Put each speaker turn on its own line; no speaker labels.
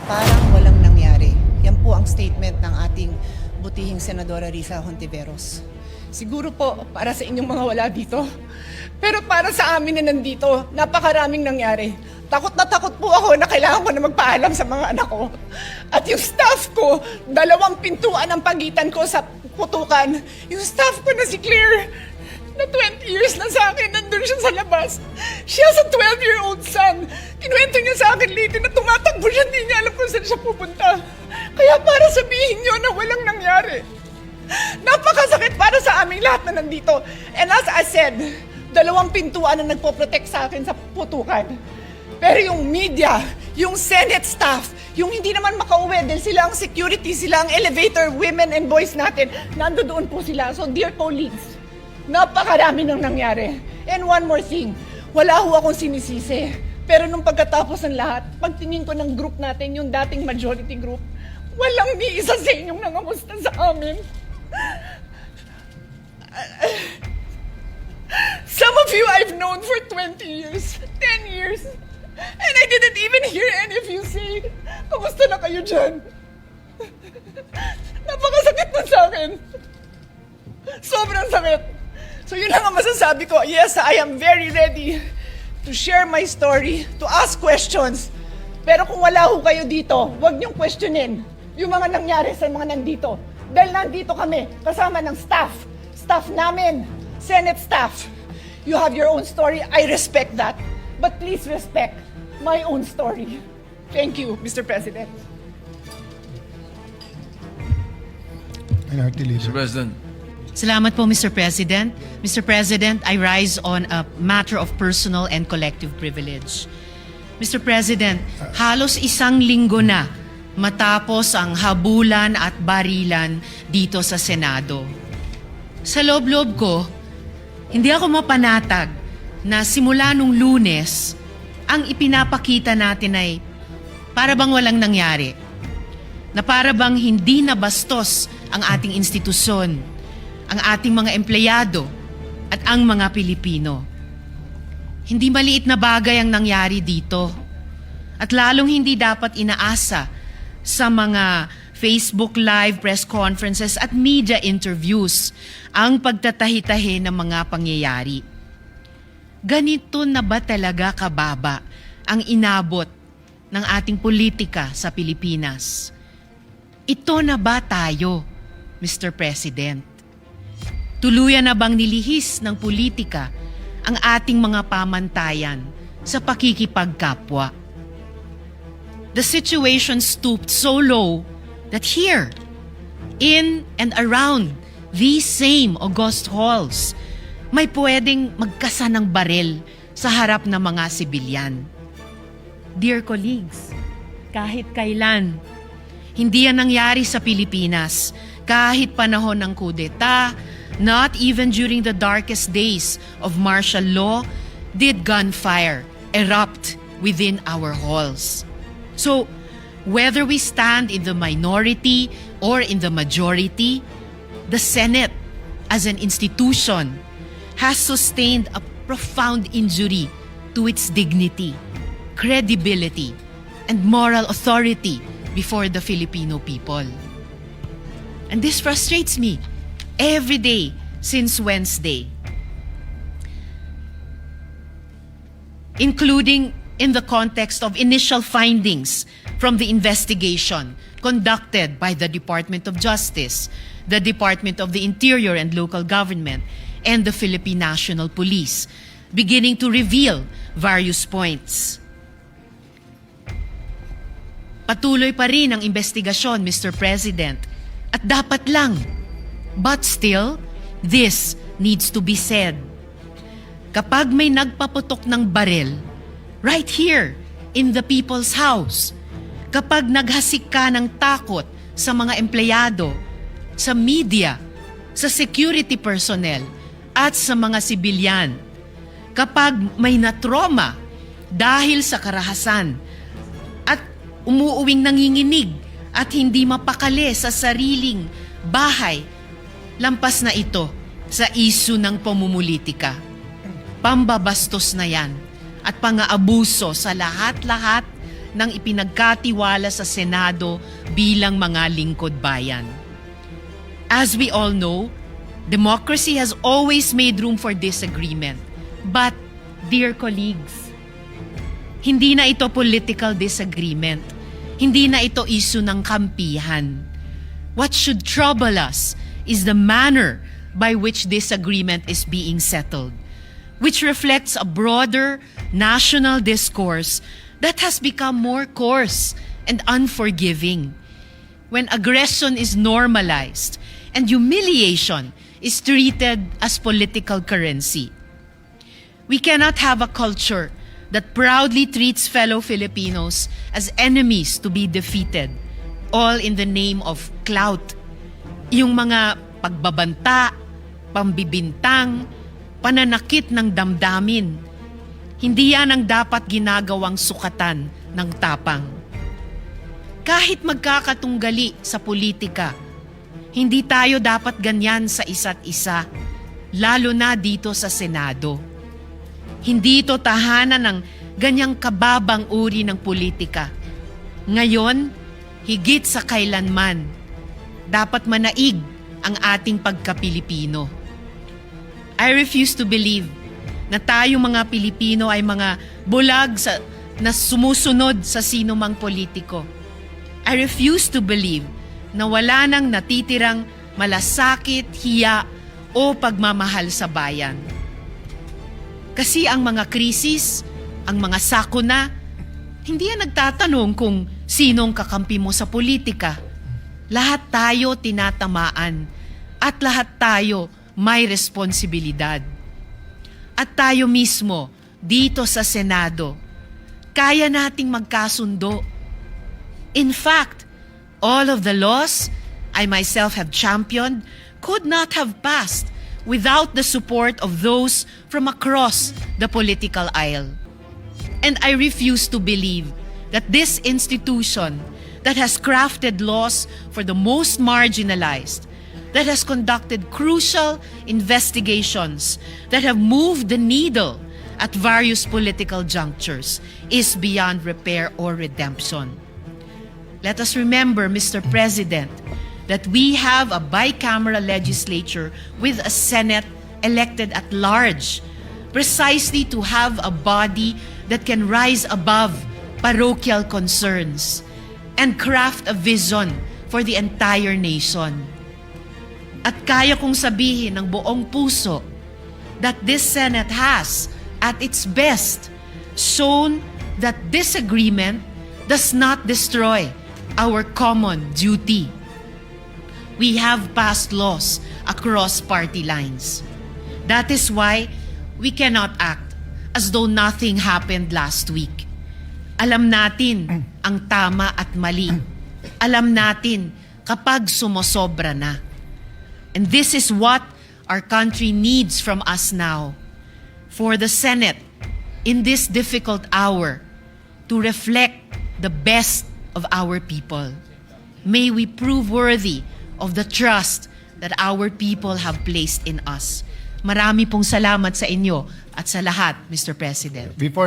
parang walang nangyari. Yan po ang statement ng ating butihing Senadora Risa Hontiveros.
Siguro po para sa inyong mga wala dito. Pero para sa amin na nandito, napakaraming nangyari. Takot na takot po ako na kailangan ko na magpaalam sa mga anak ko. At yung staff ko, 2 pintuan ang pagitan ko sa putukan. Yung staff ko na si Claire, na 20 years na sa akin, nandun siya sa labas. She has a 12-year-old son. Kinuwento niya sa akin lately na tumatakbo siya, hindi niya alam kung saan siya pupunta. Kaya para sabihin niyo na walang nangyari. Napakasakit para sa aming lahat na nandito. And as I said, 2 pintuan na nagpo-protect sa akin sa putukan. Pero yung media, yung Senate staff, yung hindi naman makauwi dahil sila ang security, sila ang elevator women and boys natin, nandoon po sila. So dear colleagues, napakarami nang nangyari. And one more thing, wala ho akong sinisisi. Pero nung pagkatapos ng lahat, pagtingin ko ng group natin, yung dating majority group, walang ni isa sa inyong nangamusta sa amin. Some of you I've known for 20 years, 10 years, and I didn't even hear any of you say, kamusta na kayo dyan? Napakasakit nun sa akin. Sobrang sakit. So yun lang ang masasabi ko. Yes, I am very ready to share my story, to ask questions. Pero kung wala ho kayo dito, huwag niyong questionin yung mga nangyari sa mga nandito. Dahil nandito kami, kasama ng staff namin, Senate staff. You have your own story, I respect that. But please respect my own story. Thank you, Mr. President.
Minority
Mr.
Leader.
President.
Salamat po, Mr. President. Mr. President, I rise on a matter of personal and collective privilege. Mr. President, halos 1 linggo na matapos ang habulan at barilan dito sa Senado. Sa loob-loob ko, hindi ako mapanatag na simula nung Lunes, ang ipinapakita natin ay para bang walang nangyari. Na para bang hindi nabastos ang ating institusyon, ang ating mga empleyado at ang mga Pilipino. Hindi maliit na bagay ang nangyari dito. At lalong hindi dapat inaasa sa mga Facebook Live, press conferences at media interviews ang pagtatahi-tahi ng mga pangyayari. Ganito na ba talaga kababa ang inabot ng ating politika sa Pilipinas? Ito na ba tayo, Mr. President? Tuluyan na bang nilihis ng politika ang ating mga pamantayan sa pakikipagkapwa? The situation stooped so low that here, in and around these same august halls, may pwedeng magkasa ng baril sa harap ng mga sibilyan. Dear colleagues, kahit kailan, hindi yan nangyari sa Pilipinas. Kahit panahon ng kudeta, not even during the darkest days of martial law, did gunfire erupt within our halls. So, whether we stand in the minority or in the majority, the Senate as an institution has sustained a profound injury to its dignity, credibility, and moral authority before the Filipino people. And this frustrates me every day since Wednesday, including in the context of initial findings from the investigation conducted by the Department of Justice, the Department of the Interior and Local Government, and the Philippine National Police, beginning to reveal various points. Patuloy pa rin ang investigasyon, Mr. President, at dapat lang. But still, this needs to be said. Kapag may nagpaputok ng baril, right here, in the people's house, kapag naghasik ka ng takot sa mga empleyado, sa media, sa security personnel, at sa mga sibilyan, kapag may natroma dahil sa karahasan at umuuwing nanginginig at hindi mapakali sa sariling bahay, lampas na ito sa isyu ng pamumulitika. Pambabastos na yan at pang-aabuso sa lahat-lahat ng ipinagkatiwala sa Senado bilang mga lingkod bayan. As we all know, democracy has always made room for disagreement. But, dear colleagues, hindi na ito political disagreement. Hindi na ito issue ng kampihan. What should trouble us is the manner by which disagreement is being settled, which reflects a broader national discourse that has become more coarse and unforgiving. When aggression is normalized and humiliation is treated as political currency. We cannot have a culture that proudly treats fellow Filipinos as enemies to be defeated, all in the name of clout. Yung mga pagbabanta, pambibintang, pananakit ng damdamin, hindi yan ang dapat ginagawang sukatan ng tapang. Kahit magkakatunggali sa politika, hindi tayo dapat ganyan sa isa't isa, lalo na dito sa Senado. Hindi ito tahanan ng ganyang kababang uri ng politika. Ngayon, higit sa kailanman, dapat manaig ang ating pagka-Pilipino. I refuse to believe na tayong mga Pilipino ay mga bulag na sumusunod sa sinumang politiko. I refuse to believe na wala nang natitirang malasakit, hiya o pagmamahal sa bayan. Kasi ang mga krisis, ang mga sakuna, hindi yan nagtatanong kung sinong kakampi mo sa politika. Lahat tayo tinatamaan at lahat tayo may responsibilidad. At tayo mismo, dito sa Senado, kaya nating magkasundo. In fact, all of the laws I myself have championed could not have passed without the support of those from across the political aisle. And I refuse to believe that this institution that has crafted laws for the most marginalized, that has conducted crucial investigations, that have moved the needle at various political junctures, is beyond repair or redemption. Let us remember, Mr. President, that we have a bicameral legislature with a Senate elected at large, precisely to have a body that can rise above parochial concerns and craft a vision for the entire nation. At kaya kong sabihin ng buong puso that this Senate has, at its best, shown that disagreement does not destroy our common duty. We have passed laws across party lines. That is why we cannot act as though nothing happened last week. Alam natin ang tama at mali. Alam natin kapag sumosobra na. And this is what our country needs from us now. For the Senate, in this difficult hour, to reflect the best of our people. May we prove worthy of the trust that our people have placed in us. Marami pong salamat sa inyo at sa lahat, Mr. President.
Before